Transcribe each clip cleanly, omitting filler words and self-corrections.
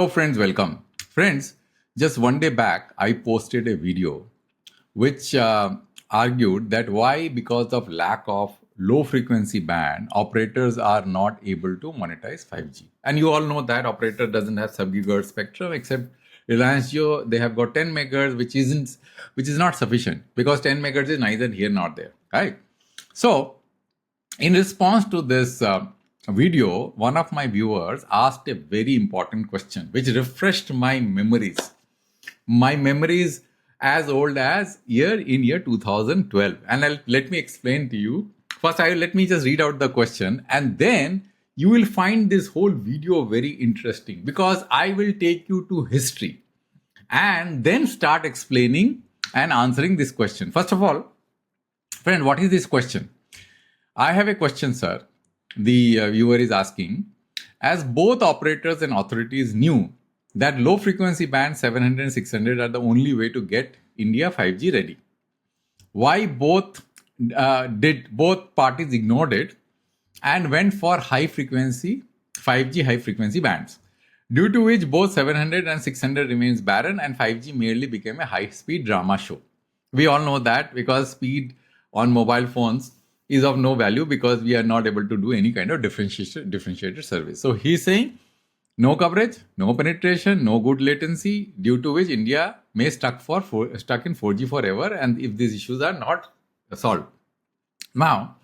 Oh, friends, welcome. Friends, just one day back, I posted a video which argued that why, because of lack of low frequency band, operators are not able to monetize 5G. And you all know that operator doesn't have sub-gigahertz spectrum except Reliance Jio. They have got 10 megahertz, which is not sufficient because 10 megahertz is neither here nor there, right? So, in response to this video, one of my viewers asked a very important question, which refreshed my memories. My memories as old as year 2012. And let me explain to you. First, let me just read out the question, and then you will find this whole video very interesting because I will take you to history and then start explaining and answering this question. First of all, friend, what is this question? I have a question, sir. The viewer is asking, as both operators and authorities knew that low frequency band 700 and 600 are the only way to get India 5G ready, why did both parties ignored it and went for high frequency 5G high frequency bands, due to which both 700 and 600 remains barren and 5G merely became a high speed drama show? We all know that because speed on mobile phones is of no value because we are not able to do any kind of differentiated service. So he's saying no coverage, no penetration, no good latency, due to which India may stuck in 4G forever, and if these issues are not solved. Now,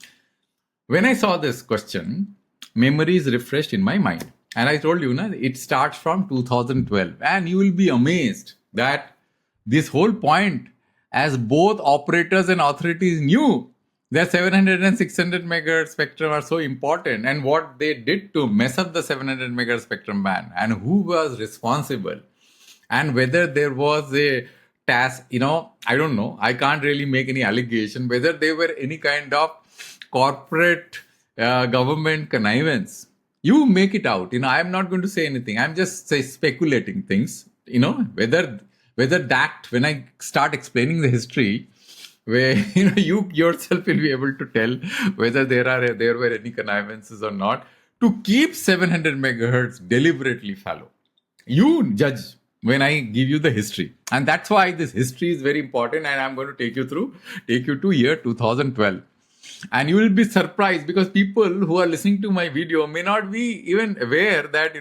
when I saw this question, memories refreshed in my mind. And I told you, it starts from 2012. And you will be amazed that this whole point, as both operators and authorities knew that 700 and 600 megahertz spectrum are so important, and what they did to mess up the 700 megahertz spectrum band, and who was responsible, and whether there was a task, I don't know. I can't really make any allegation whether there were any kind of corporate government connivance. You make it out. I'm not going to say anything. I'm just speculating things. Whether that, when I start explaining the history, where you yourself will be able to tell whether there were any connivances or not to keep 700 megahertz deliberately fallow. You judge when I give you the history, and that's why this history is very important. And I'm going to take you to year 2012, and you will be surprised because people who are listening to my video may not be even aware that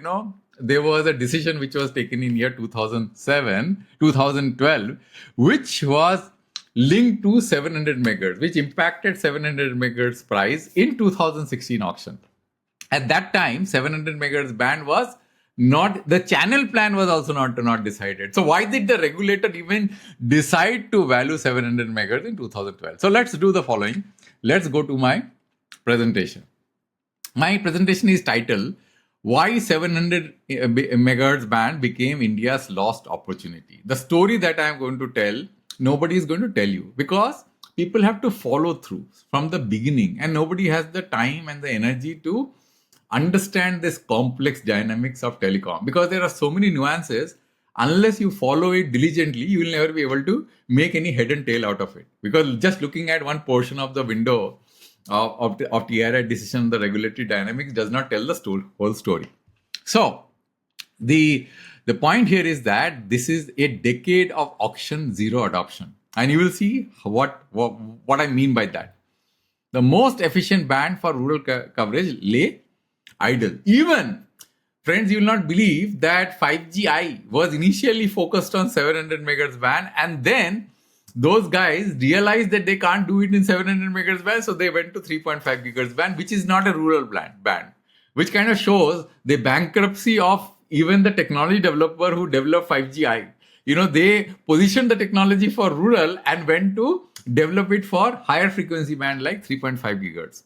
there was a decision which was taken in year 2012, which was linked to 700 megahertz, which impacted 700 megahertz price in 2016 auction. At that time, 700 megahertz band was not, the channel plan was also not decided. So why did the regulator even decide to value 700 megahertz in 2012? So let's do the following. Let's go to my presentation. My presentation is titled, Why 700 megahertz band became India's lost opportunity. The story that I am going to tell, nobody is going to tell you because people have to follow through from the beginning, and nobody has the time and the energy to understand this complex dynamics of telecom because there are so many nuances. Unless you follow it diligently, you will never be able to make any head and tail out of it, because just looking at one portion of the window of TRAI decision, the regulatory dynamics does not tell the whole story. So the point here is that this is a decade of auction zero adoption, and you will see what I mean by that. The most efficient band for rural coverage lay idle. Even, friends, you will not believe that 5Gi was initially focused on 700 megahertz band, and then those guys realized that they can't do it in 700 megahertz band, so they went to 3.5 gigahertz band, which is not a rural band, which kind of shows the bankruptcy of even the technology developer who developed 5Gi. They positioned the technology for rural and went to develop it for higher frequency band like 3.5 gigahertz.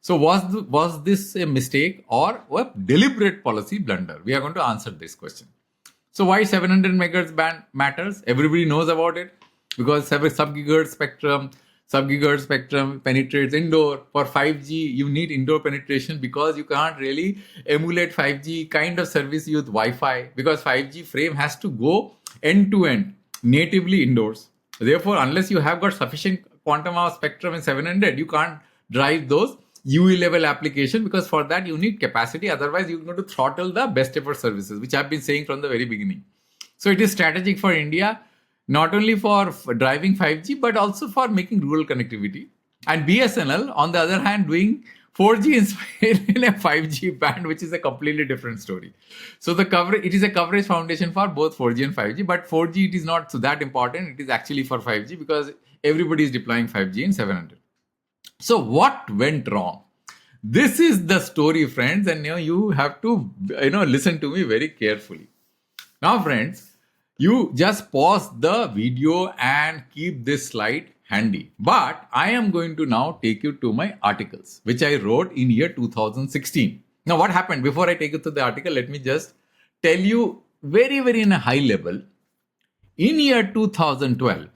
So was this a mistake or a deliberate policy blunder? We are going to answer this question. So why 700 megahertz band matters? Everybody knows about it because sub-gigahertz spectrum penetrates indoor. For 5G, you need indoor penetration because you can't really emulate 5G kind of service with Wi-Fi, because 5G frame has to go end-to-end natively indoors. Therefore, unless you have got sufficient quantum of spectrum in 700, you can't drive those UE level application, because for that you need capacity. Otherwise, you're going to throttle the best effort services, which I've been saying from the very beginning. So it is strategic for India, not only for driving 5G, but also for making rural connectivity. And BSNL, on the other hand, doing 4G in a 5G band, which is a completely different story. So the coverage, it is a coverage foundation for both 4G and 5G, but 4G, it is not so that important. It is actually for 5G because everybody is deploying 5G in 700. So what went wrong? This is the story, friends, and you have to listen to me very carefully. Now, friends, you just pause the video and keep this slide handy. But I am going to now take you to my articles, which I wrote in year 2016. Now, what happened? Before I take you to the article, let me just tell you very, very in a high level. In year 2012,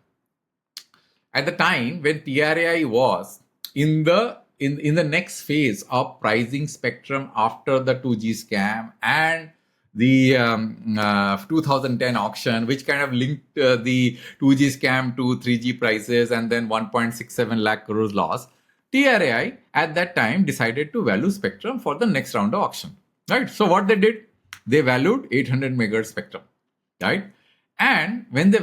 at the time when TRAI was in the next phase of pricing spectrum after the 2G scam and the 2010 auction, which kind of linked the 2G scam to 3G prices and then 1.67 lakh crores loss, TRAI at that time decided to value spectrum for the next round of auction. Right? So what they did, they valued 800 megahertz spectrum. Right? And when they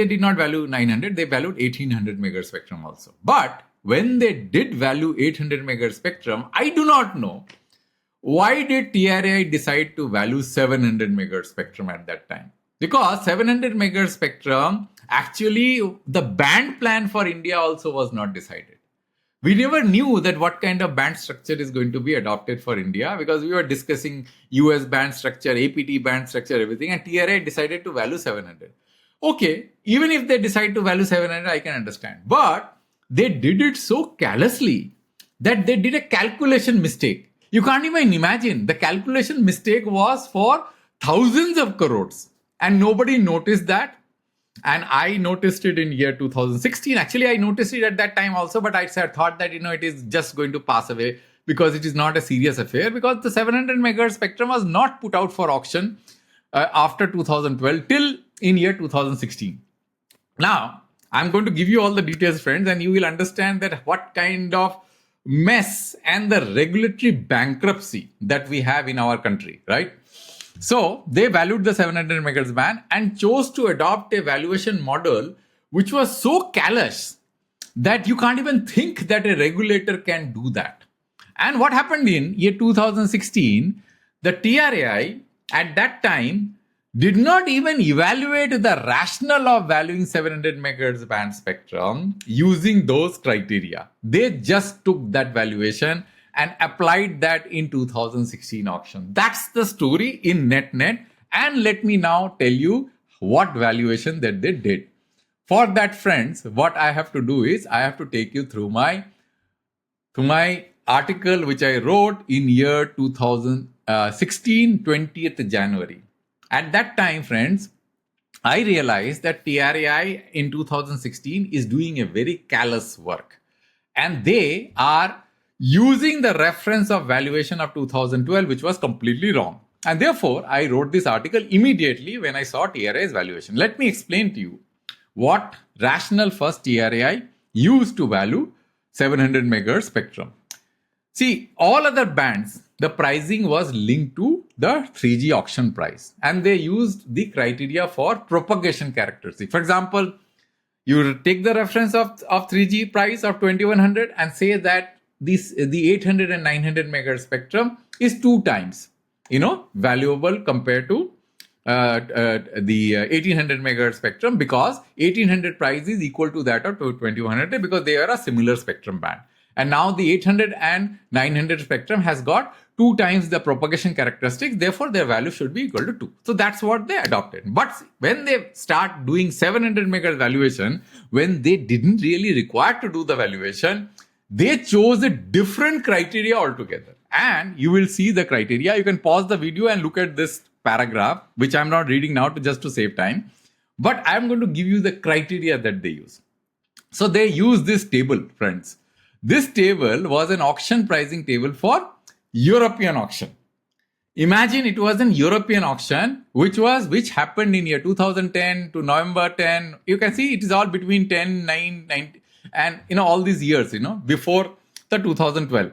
did not value 900, they valued 1800 megahertz spectrum also. But when they did value 800 megahertz spectrum, I do not know why did TRAI decide to value 700 megahertz spectrum at that time. Because 700 megahertz spectrum, actually the band plan for India also was not decided. We never knew that what kind of band structure is going to be adopted for India, because we were discussing US band structure, APT band structure, everything, and TRAI decided to value 700. Okay, even if they decide to value 700, I can understand. But they did it so callously that they did a calculation mistake. You can't even imagine. The calculation mistake was for thousands of crores, and nobody noticed that. And I noticed it in year 2016. Actually, I noticed it at that time also, but I thought that, it is just going to pass away because it is not a serious affair, because the 700 megahertz spectrum was not put out for auction after 2012 till in year 2016. Now, I'm going to give you all the details, friends, and you will understand that what kind of mess and the regulatory bankruptcy that we have in our country, right? So they valued the 700 megahertz band and chose to adopt a valuation model which was so callous that you can't even think that a regulator can do that. And what happened in year 2016, the TRAI at that time did not even evaluate the rationale of valuing 700 megahertz band spectrum using those criteria. They just took that valuation and applied that in 2016 auction. That's the story in net. And let me now tell you what valuation that they did. For that, friends, what I have to do is I have to take you through my article which I wrote in year 2016, 20th January. At that time, friends, I realized that TRAI in 2016 is doing a very callous work. And they are using the reference of valuation of 2012, which was completely wrong. And therefore, I wrote this article immediately when I saw TRAI's valuation. Let me explain to you what rationale first TRAI used to value 700 megahertz spectrum. See, all other bands, the pricing was linked to the 3G auction price, and they used the criteria for propagation characteristic. For example, you take the reference of 3G price of 2100 and say that the 800 and 900 megahertz spectrum is 2 times, valuable compared to the 1800 megahertz spectrum, because 1800 price is equal to that of 2100 because they are a similar spectrum band. And now the 800 and 900 spectrum has got 2 times the propagation characteristics. Therefore, their value should be equal to 2. So that's what they adopted. But when they start doing 700 megahertz valuation, when they didn't really require to do the valuation, they chose a different criteria altogether. And you will see the criteria. You can pause the video and look at this paragraph, which I'm not reading now just to save time. But I'm going to give you the criteria that they use. So they use this table, friends. This table was an auction pricing table for European auction. Imagine it was an European auction, which happened in year 2010 to November 10. You can see it is all between 10, 9, 9, and all these years, before the 2012.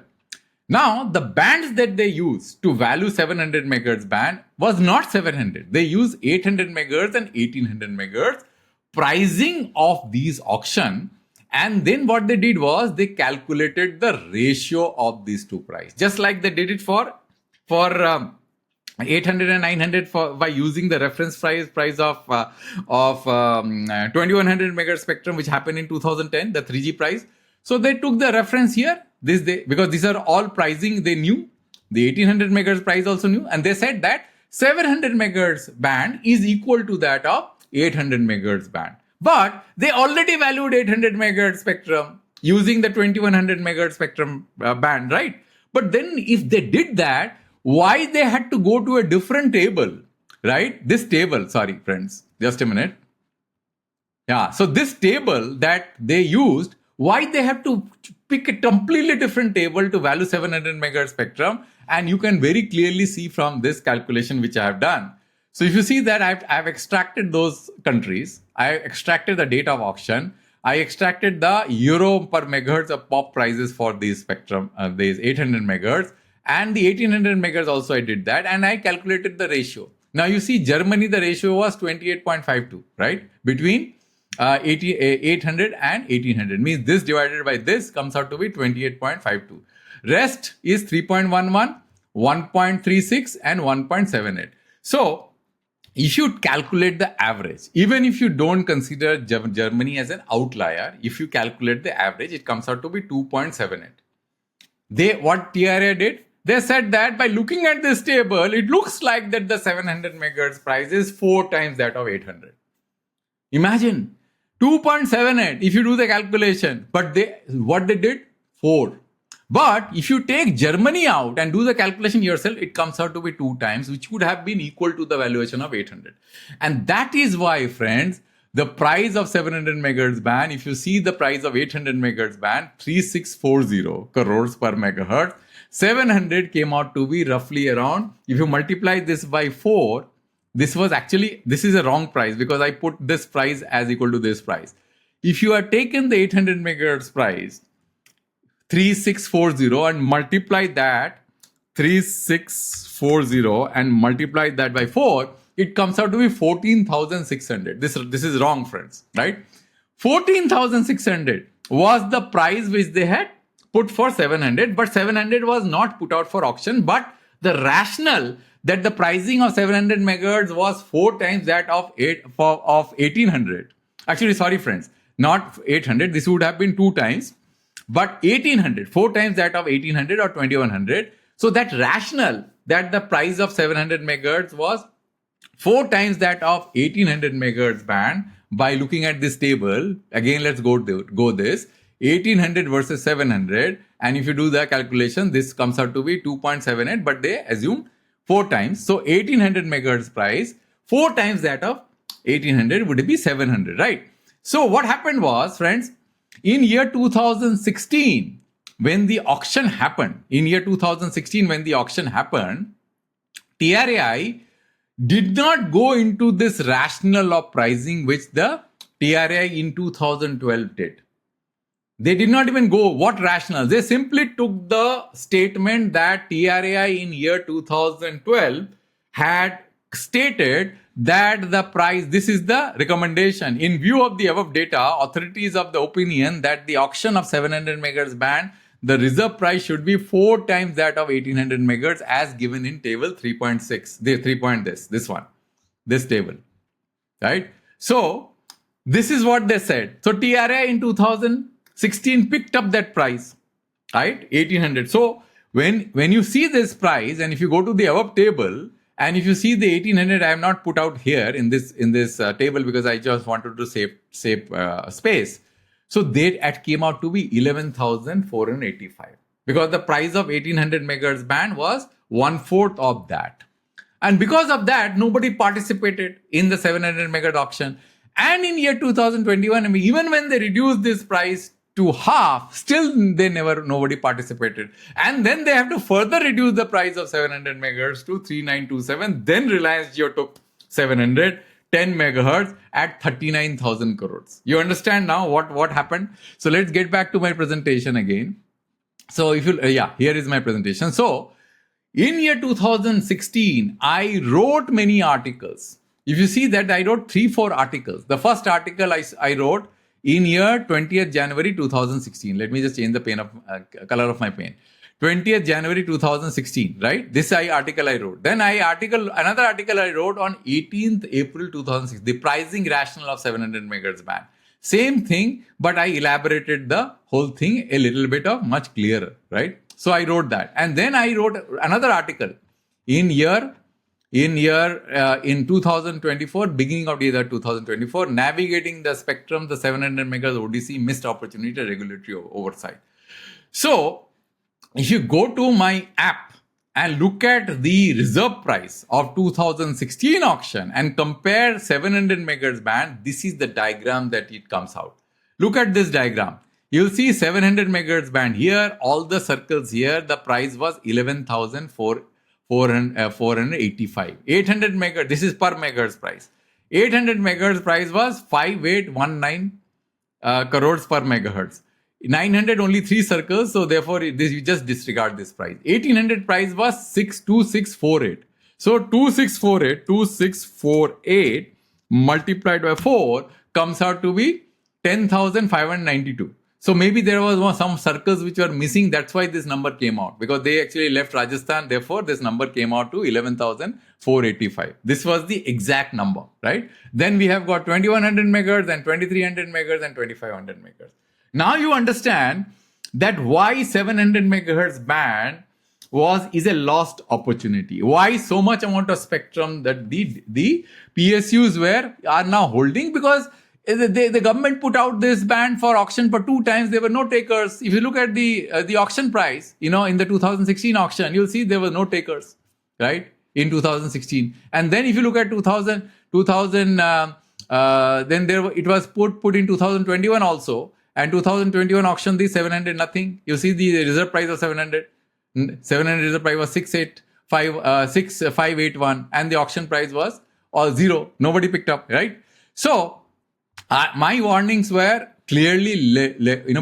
Now, the bands that they used to value 700 megahertz band was not 700. They used 800 megahertz and 1800 megahertz pricing of these auction. And then what they did was they calculated the ratio of these two price, just like they did it for 800 and 900 by using the reference price of 2100 megahertz spectrum, which happened in 2010, the 3G price. So they took the reference here, because these are all pricing they knew. The 1800 megahertz price also knew, and they said that 700 megahertz band is equal to that of 800 megahertz band. But they already valued 800 megahertz spectrum using the 2100 megahertz spectrum band, right? But then if they did that, why they had to go to a different table, right? This table, sorry, friends, just a minute. Yeah, so this table that they used, why they have to pick a completely different table to value 700 megahertz spectrum? And you can very clearly see from this calculation which I have done. So if you see that I've extracted those countries, I extracted the date of auction, I extracted the euro per megahertz of pop prices for these spectrum, these 800 megahertz, and the 1800 megahertz also I did that, and I calculated the ratio. Now you see Germany, the ratio was 28.52, right? Between 800 and 1800, means this divided by this comes out to be 28.52. Rest is 3.11, 1.36 and 1.78. So if you calculate the average, even if you don't consider Germany as an outlier, if you calculate the average, it comes out to be 2.78. What TRAI did? They said that by looking at this table, it looks like that the 700 megahertz price is 4 times that of 800. Imagine 2.78 if you do the calculation, but what they did? 4. But if you take Germany out and do the calculation yourself, it comes out to be 2 times, which would have been equal to the valuation of 800. And that is why, friends, the price of 700 megahertz band, if you see the price of 800 megahertz band, 3640 crores per megahertz, 700 came out to be roughly around, if you multiply this by 4, this is a wrong price because I put this price as equal to this price. If you have taken the 800 megahertz price, 3640, and multiply that 3640 and multiply that by 4, it comes out to be 14,600. This is wrong, friends, right? 14,600 was the price which they had put for 700, but 700 was not put out for auction. But the rationale that the pricing of 700 megahertz was 4 times that of 1800. Actually, sorry, friends, not 800. This would have been 2 times, but 1800, 4 times that of 1800 or 2100. So that rationale that the price of 700 megahertz was 4 times that of 1800 megahertz band, by looking at this table, again, let's go this. 1800 versus 700, and if you do the calculation, this comes out to be 2.78, but they assume 4 times. So 1800 megahertz price, 4 times that of 1800 would be 700, right? So what happened was, friends, in year 2016, when the auction happened, TRAI did not go into this rationale of pricing which the TRAI in 2012 did. They did not even go what rationale. They simply took the statement that TRAI in year 2012 had stated that the price, this is the recommendation. In view of the above data, authorities of the opinion that the auction of 700 megahertz band, the reserve price should be 4 times that of 1800 megahertz as given in table 3.6. This table, right? So this is what they said. So TRAI in 2016 picked up that price, right? 1800. So when you see this price, and if you go to the above table, and if you see the 1800, I have not put out here in this table because I just wanted to save space. So that came out to be 11,485 because the price of 1800 megahertz band was 1/4 of that. And because of that, nobody participated in the 700 megahertz auction. And in year 2021, even when they reduced this price to half, still nobody participated. And then they have to further reduce the price of 700 megahertz to 3927. Then Reliance Jio took 710 megahertz at 39,000 crores. You understand now what happened? So let's get back to my presentation again. So if you, here is my presentation. So in year 2016, I wrote many articles. If you see that, I wrote 3-4 articles. The first article I wrote in year 20th January 2016. Let me just change the pen of color of my pen. 20th January 2016, right? This article I wrote. Then another article I wrote on 18th April 2006, the pricing rationale of 700 megahertz band. Same thing, but I elaborated the whole thing a little bit of much clearer, right? So I wrote that. And then I wrote another article in 2024, beginning of the year 2024, navigating the spectrum, the 700 megahertz ODC, missed opportunity, regulatory oversight. So if you go to my app and look at the reserve price of 2016 auction and compare 700 megahertz band, this is the diagram that it comes out. Look at this diagram. You'll see 700 megahertz band here, all the circles here, the price was 11,485. 800 megahertz, this is per megahertz price. 800 megahertz price was 5819 crores per megahertz. 900 only 3 circles, so therefore you just disregard this price. 1800 price was 2648. So 2648 multiplied by 4 comes out to be 10,592. So maybe there was some circles which were missing. That's why this number came out, because they actually left Rajasthan. Therefore, this number came out to 11,485. This was the exact number, right? Then we have got 2100 megahertz and 2300 megahertz and 2500 megahertz. Now you understand that why 700 megahertz band is a lost opportunity. Why so much amount of spectrum that the PSUs are now holding, because the government put out this band for auction for 2 times. There were no takers. If you look at the auction price, in the 2016 auction, you'll see there were no takers, right? In 2016. And then if you look at 2000, then it was put in 2021 also. And 2021 auction, the 700, nothing. You see the reserve price of 700. 700 reserve price was 6581, and the auction price was all 0. Nobody picked up, right? So my warnings were clearly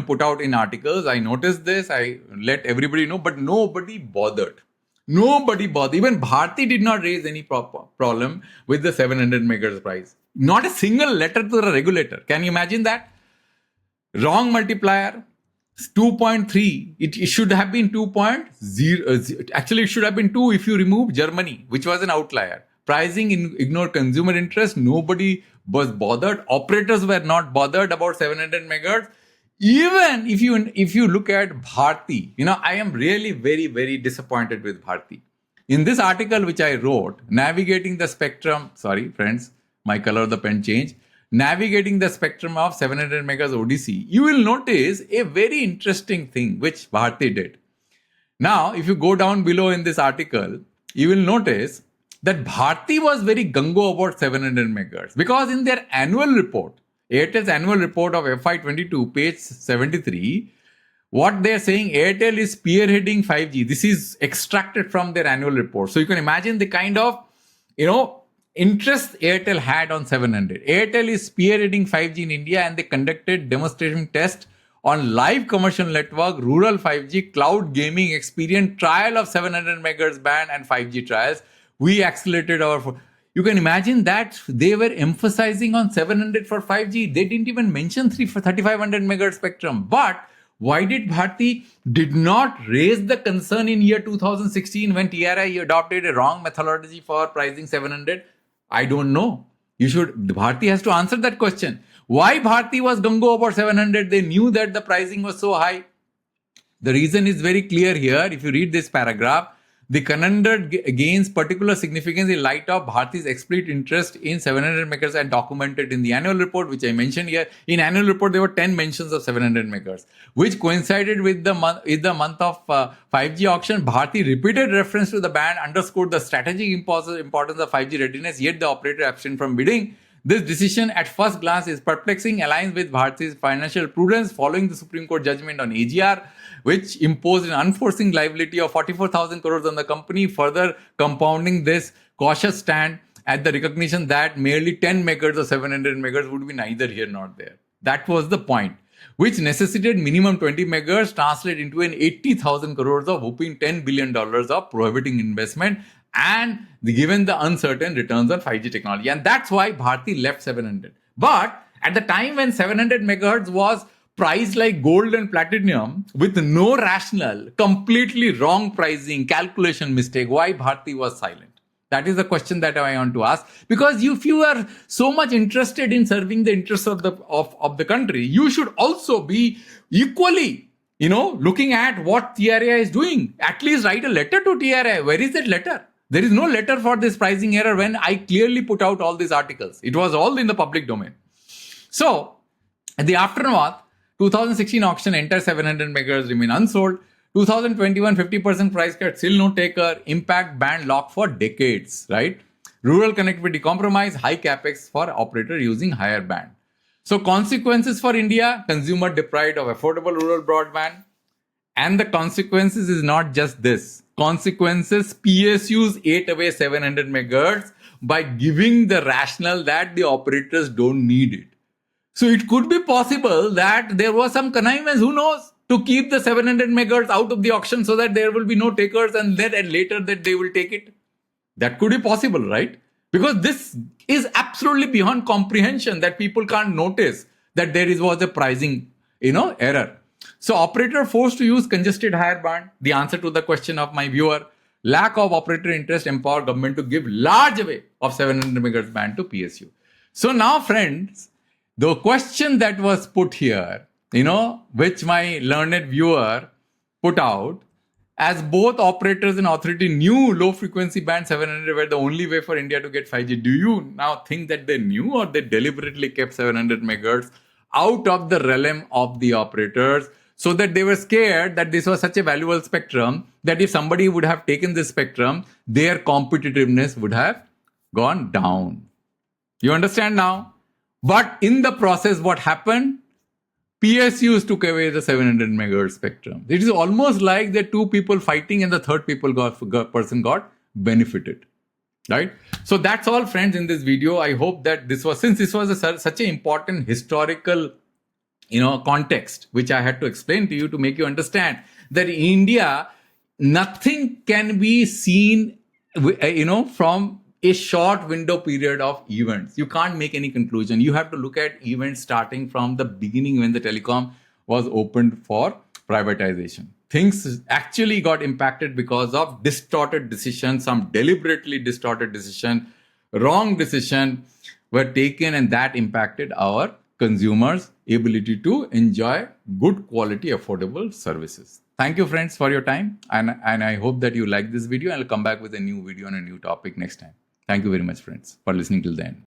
put out in articles. I noticed this. I let everybody know, but nobody bothered. Nobody bothered. Even Bharti did not raise any problem with the 700 megahertz price. Not a single letter to the regulator. Can you imagine that? Wrong multiplier, 2.3. It should have been 2.0. Actually, it should have been 2 if you remove Germany, which was an outlier. Pricing ignored consumer interest. Nobody was bothered. Operators were not bothered about 700 megahertz. Even if you look at Bharti, I am really very, very disappointed with Bharti. In this article which I wrote, navigating the spectrum, sorry friends, my color of the pen changed. Navigating the spectrum of 700 megahertz ODC, you will notice a very interesting thing which Bharti did. Now, if you go down below in this article, you will notice that Bharti was very gung-ho about 700 megahertz, because in their annual report, Airtel's annual report of FY22, page 73, what they're saying, Airtel is spearheading 5G. This is extracted from their annual report. So you can imagine the kind of, interest Airtel had on 700. Airtel is spearheading 5G in India, and they conducted demonstration test on live commercial network, rural 5G, cloud gaming experience, trial of 700 megahertz band and 5G trials. We accelerated you can imagine that they were emphasizing on 700 for 5G. They didn't even mention 3500 megahertz spectrum. But why did Bharti did not raise the concern in year 2016 when TRAI adopted a wrong methodology for pricing 700? I don't know. Bharti has to answer that question. Why Bharti was gung-ho about 700? They knew that the pricing was so high. The reason is very clear here. If you read this paragraph, the conundrum gains particular significance in light of Bharti's explicit interest in 700 megahertz and documented in the annual report, which I mentioned here. In annual report, there were 10 mentions of 700 megahertz, which coincided with the month of 5G auction. Bharti repeated reference to the band underscored the strategic importance of 5G readiness, yet the operator abstained from bidding. This decision at first glance is perplexing, aligns with Bharti's financial prudence following the Supreme Court judgment on AGR, which imposed an unforeseen liability of 44,000 crores on the company, further compounding this cautious stand at the recognition that merely 10 megahertz or 700 megahertz would be neither here nor there. That was the point. which necessitated minimum 20 megahertz, translate into an 80,000 crores of whooping $10 billion of prohibiting investment and given the uncertain returns on 5G technology. And that's why Bharti left 700. But at the time when 700 megahertz was priced like gold and platinum with no rational, completely wrong pricing, calculation mistake, why Bharti was silent? That is the question that I want to ask. Because if you are so much interested in serving the interests of the country, you should also be equally, looking at what TRAI is doing. At least write a letter to TRAI. Where is that letter? There is no letter for this pricing error when I clearly put out all these articles. It was all in the public domain. So, at the aftermath, 2016 auction, entire 700 megahertz remain unsold. 2021, 50% price cut, still no taker. Impact band lock for decades, right? Rural connectivity compromise, high capex for operator using higher band. So consequences for India, consumer deprived of affordable rural broadband. And the consequences is not just this. Consequences, PSUs ate away 700 megahertz by giving the rationale that the operators don't need it. So it could be possible that there was some connivance, who knows, to keep the 700 megahertz out of the auction so that there will be no takers and then later that they will take it. That could be possible, right? Because this is absolutely beyond comprehension that people can't notice that was a pricing, error. So operator forced to use congested higher band. The answer to the question of my viewer, lack of operator interest empower government to give large away of 700 megahertz band to PSU. So now friends, the question that was put here, which my learned viewer put out, as both operators and authority knew low frequency band 700 were the only way for India to get 5G. Do you now think that they knew or they deliberately kept 700 megahertz out of the realm of the operators so that they were scared that this was such a valuable spectrum that if somebody would have taken this spectrum, their competitiveness would have gone down? You understand now? But in the process, what happened? PSUs took away the 700 megahertz spectrum. It is almost like the two people fighting and the third person got benefited, right? So that's all, friends, in this video. I hope that since this was such an important historical, context, which I had to explain to you to make you understand that in India, nothing can be seen, from a short window period of events. You can't make any conclusion. You have to look at events starting from the beginning when the telecom was opened for privatization. Things actually got impacted because of distorted decisions, some deliberately distorted decision, wrong decision were taken, and that impacted our consumers' ability to enjoy good quality, affordable services. Thank you, friends, for your time. And I hope that you like this video. I'll come back with a new video on a new topic next time. Thank you very much, friends, for listening till the end.